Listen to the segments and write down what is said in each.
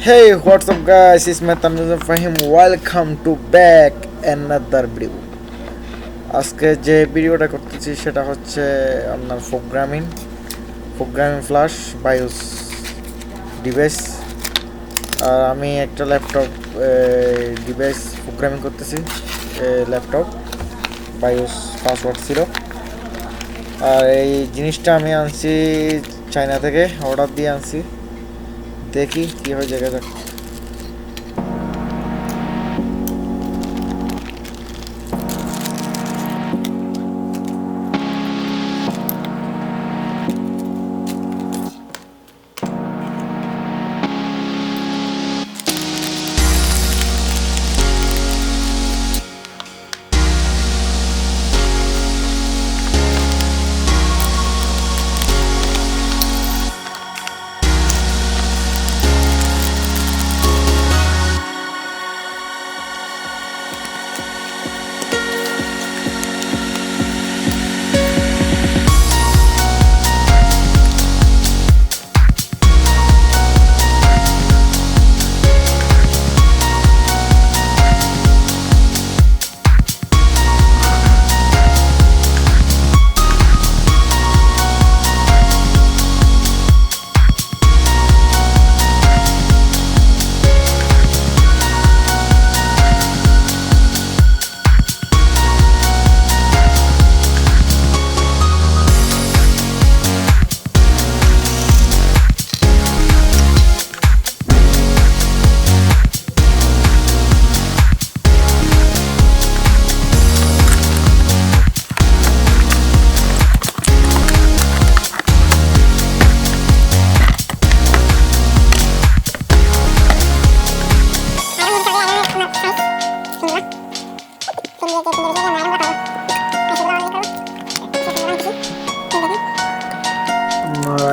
Hey, what's up guys? It's my Tanzan Fahim. Welcome to back another video. আজকে যে ভিডিওটা করতেছি সেটা হচ্ছে আপনার প্রোগ্রামিং ফ্ল্যাশ বায়োস ডিভাইস। আর আমি একটা ল্যাপটপ ডিভাইস প্রোগ্রামিং করতেছি, ল্যাপটপ বায়োস পাসওয়ার্ড ছিল। আর এই জিনিসটা আমি আনছি চায়না থেকে, অর্ডার দিয়ে আনছি। দেখি কি হয়, জায়গা যাক।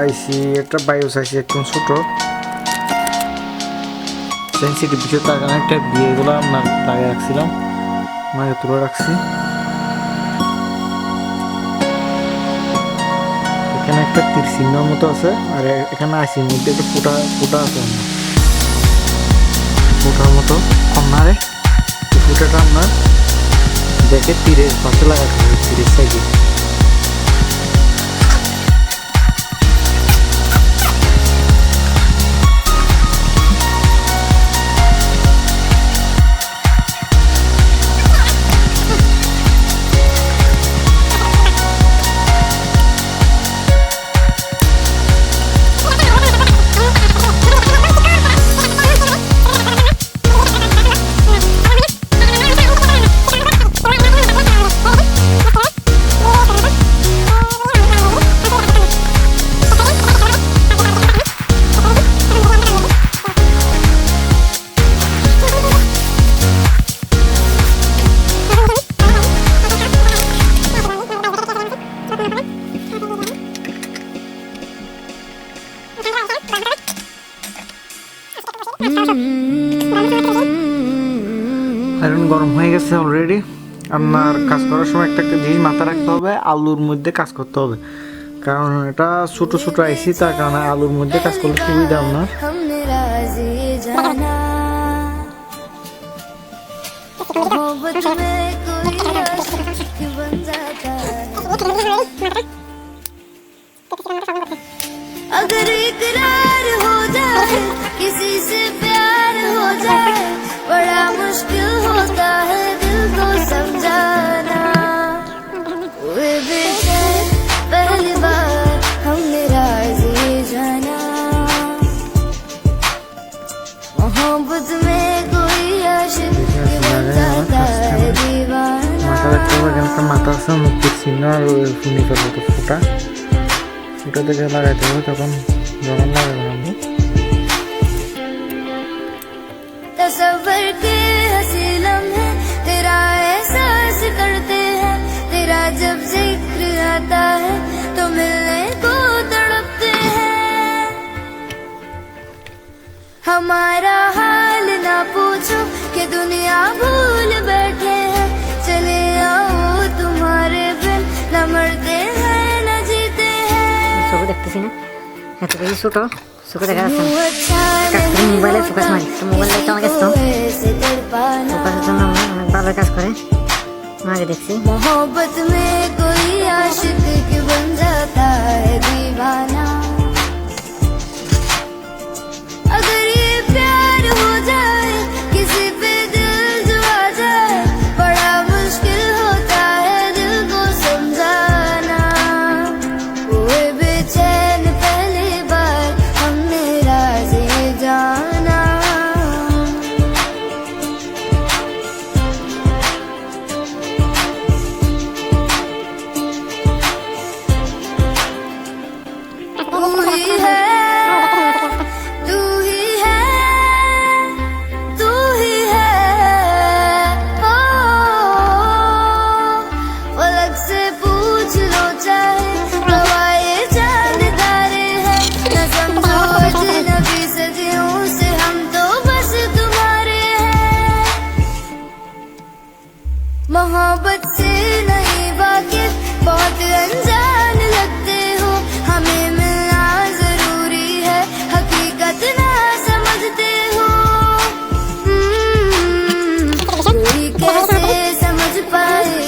আইসি একটা বায়োস আইসি একদম ছোট সেন্সিটিভ বিষয়, তার কারণে একটা বিয়েগুলো আপনার লাগিয়ে রাখছিলাম, মানে তুলে রাখছি। এখানে একটা তীর চিহ্নের মতো আছে, আর এখানে আইসির মধ্যে একটা ফুটা আছে, ফুটার মতো কর্নারে। ফুটাটা আপনার দেখে তীরের পাশে লাগাতে হবে, তীরের সাইডে। আয়রন গরম হয়ে গেছে অলরেডি। আপনার কাজ করার সময় একটা জিনিস মাথায় রাখতে হবে, আলুর মধ্যে কাজ করতে হবে, কারণ এটা ছোট ছোট আইসি, তার কারণে আলুর মধ্যে কাজ করলে সুবিধা আপনার। अगर इकरार हो जाए किसी से प्यार हो जाए बड़ा मुश्किल होता है दिल को समझाना। हुए बेचैन पहली बार हमने राज ये जाना, मोहब्बत में कोई आशिक बन जाता है दीवाना। মাথা আছে মুক্তির চিহ্ন আর ফুনিকার মতো ফুটা থেকে লাগাইতে হবে, তখন যখন লাগাবেন আপনি। तस्वर के हंसी लम्हे तेरा एहसास करते हैं, तेरा जब जिक्र आता है तो मिलने को तड़पते हैं। हमारा हाल ना पूछो कि दुनिया भूल बैठे हैं, चले आओ तुम्हारे बिन न मरते हैं न जीते हैं। দেখতেছি না, এত বেশি ছোট চোখে দেখা যাচ্ছে না। তুমি মোবাইলে ফোকাস মারি, তো মোবাইল লাইটটা আমার কাছে তো ফোকাসের জন্য অনেক ভালো কাজ করে, আগে দেখছি। मोहब्बत में कोई आशिक की बन जाता है दीवाना, अगर ये प्यार हो जाए किसी पे दिल जो आ जाए, बड़ा मुश्किल होता है दिल को समझाना। हुए बेचैन पहली बार हमने राज ये जाना, तू ही है, तू ही है, तू ही है। ओ, पलक से पूछ लो चाहे हवाए चांद तारे हैं, न समझो अजनबी सदियों से हम तो बस तुम्हारे हैं। मोहब्बत से नहीं वाकिफ बहुत अनजान लगते हो, हमें मिलना जरूरी है हकीकत ना समझते हो। कोई कैसे समझ पाए